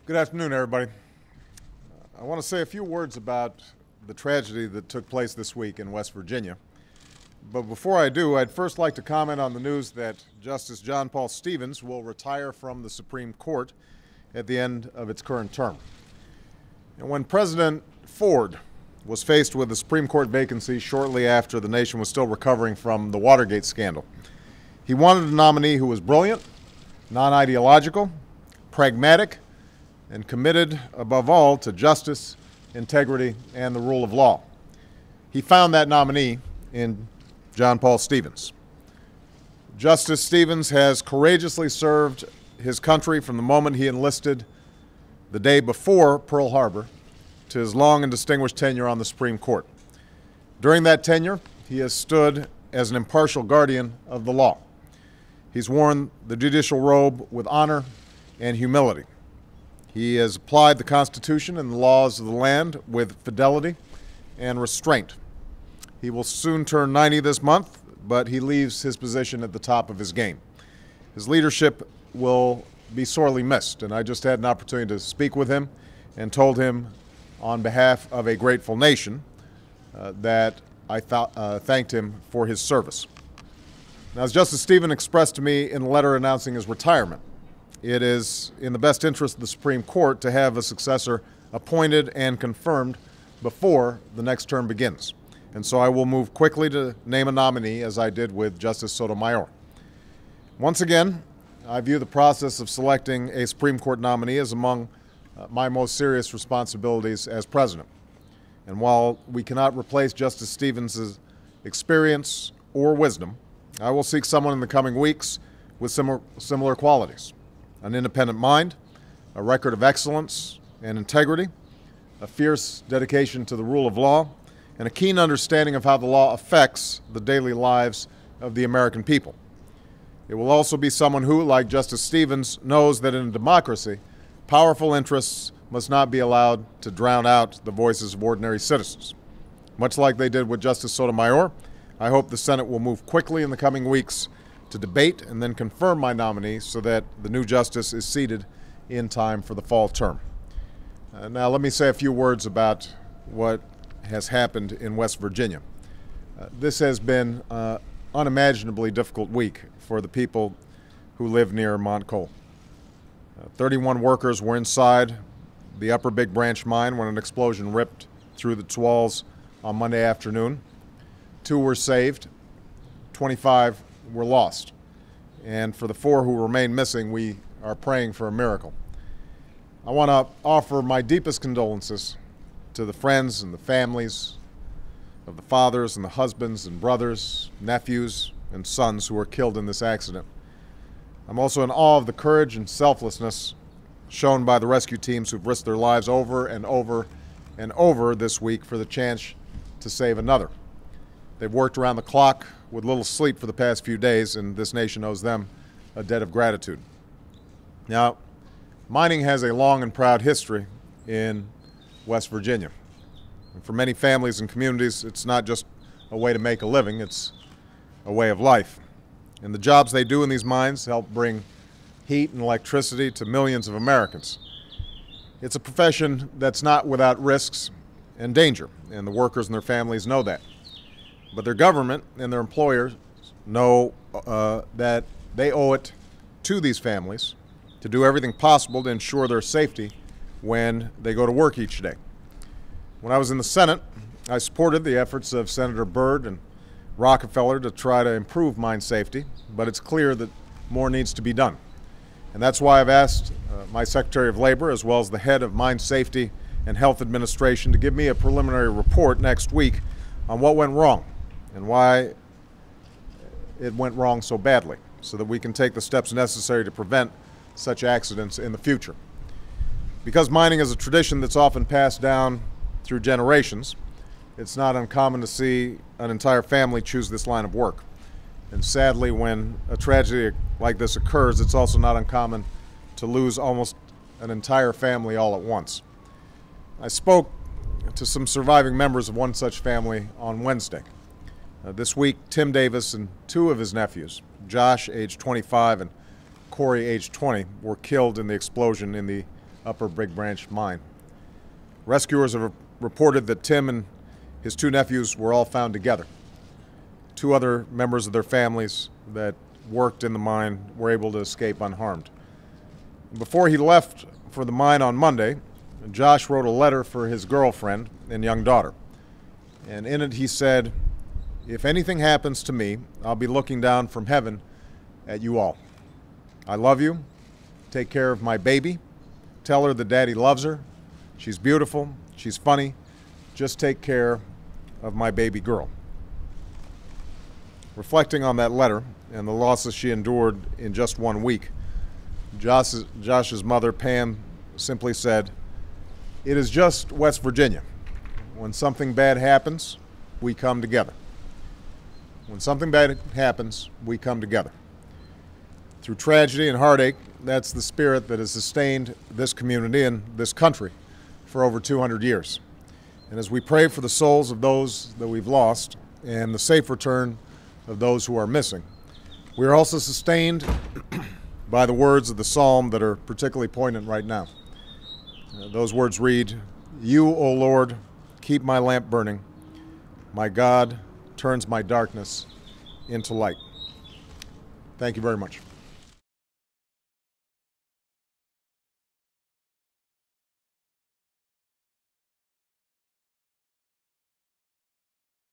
Good afternoon, everybody. I want to say a few words about the tragedy that took place this week in West Virginia. But before I do, I'd first like to comment on the news that Justice John Paul Stevens will retire from the Supreme Court at the end of its current term. And when President Ford was faced with the Supreme Court vacancy shortly after the nation was still recovering from the Watergate scandal, he wanted a nominee who was brilliant, non-ideological, pragmatic, and committed, above all, to justice, integrity, and the rule of law. He found that nominee in John Paul Stevens. Justice Stevens has courageously served his country from the moment he enlisted the day before Pearl Harbor to his long and distinguished tenure on the Supreme Court. During that tenure, he has stood as an impartial guardian of the law. He's worn the judicial robe with honor and humility. He has applied the Constitution and the laws of the land with fidelity and restraint. He will soon turn 90 this month, but he leaves his position at the top of his game. His leadership will be sorely missed, and I just had an opportunity to speak with him and told him on behalf of a grateful nation that I thanked him for his service. Now, as Justice Stevens expressed to me in a letter announcing his retirement, it is in the best interest of the Supreme Court to have a successor appointed and confirmed before the next term begins. And so I will move quickly to name a nominee, as I did with Justice Sotomayor. Once again, I view the process of selecting a Supreme Court nominee as among my most serious responsibilities as president. And while we cannot replace Justice Stevens' experience or wisdom, I will seek someone in the coming weeks with similar qualities: an independent mind, a record of excellence and integrity, a fierce dedication to the rule of law, and a keen understanding of how the law affects the daily lives of the American people. It will also be someone who, like Justice Stevens, knows that in a democracy, powerful interests must not be allowed to drown out the voices of ordinary citizens. Much like they did with Justice Sotomayor, I hope the Senate will move quickly in the coming weeks to debate and then confirm my nominee so that the new justice is seated in time for the fall term. Now let me say a few words about what has happened in West Virginia. This has been an unimaginably difficult week for the people who live near Mount Cole. 31 workers were inside the Upper Big Branch mine when an explosion ripped through its walls on Monday afternoon. 2 were saved, 25 were lost. And for the 4 who remain missing, we are praying for a miracle. I want to offer my deepest condolences to the friends and the families of the fathers and the husbands and brothers, nephews, and sons who were killed in this accident. I'm also in awe of the courage and selflessness shown by the rescue teams who've risked their lives over and over and over this week for the chance to save another. They've worked around the clock with little sleep for the past few days, and this nation owes them a debt of gratitude. Now, mining has a long and proud history in West Virginia. And for many families and communities, it's not just a way to make a living, it's a way of life. And the jobs they do in these mines help bring heat and electricity to millions of Americans. It's a profession that's not without risks and danger, and the workers and their families know that. But their government and their employers know that they owe it to these families to do everything possible to ensure their safety when they go to work each day. When I was in the Senate, I supported the efforts of Senator Byrd and Rockefeller to try to improve mine safety, but it's clear that more needs to be done. And that's why I've asked my Secretary of Labor, as well as the head of Mine Safety and Health Administration, to give me a preliminary report next week on what went wrong and why it went wrong so badly, so that we can take the steps necessary to prevent such accidents in the future. Because mining is a tradition that's often passed down through generations, it's not uncommon to see an entire family choose this line of work. And sadly, when a tragedy like this occurs, it's also not uncommon to lose almost an entire family all at once. I spoke to some surviving members of one such family on Wednesday. This week, Tim Davis and 2 of his nephews, Josh, age 25, and Corey, age 20, were killed in the explosion in the Upper Big Branch mine. Rescuers have reported that Tim and his two nephews were all found together. Two other members of their families that worked in the mine were able to escape unharmed. Before he left for the mine on Monday, Josh wrote a letter for his girlfriend and young daughter. And in it he said, "If anything happens to me, I'll be looking down from heaven at you all. I love you. Take care of my baby. Tell her that Daddy loves her. She's beautiful. She's funny. Just take care of my baby girl." Reflecting on that letter and the losses she endured in just 1 week, Josh's mother, Pam, simply said, "It is just West Virginia. When something bad happens, we come together. When something bad happens, we come together." Through tragedy and heartache, that's the spirit that has sustained this community and this country for over 200 years. And as we pray for the souls of those that we've lost and the safe return of those who are missing, we are also sustained by the words of the psalm that are particularly poignant right now. Those words read, "You, O Lord, keep my lamp burning. My God turns my darkness into light." Thank you very much.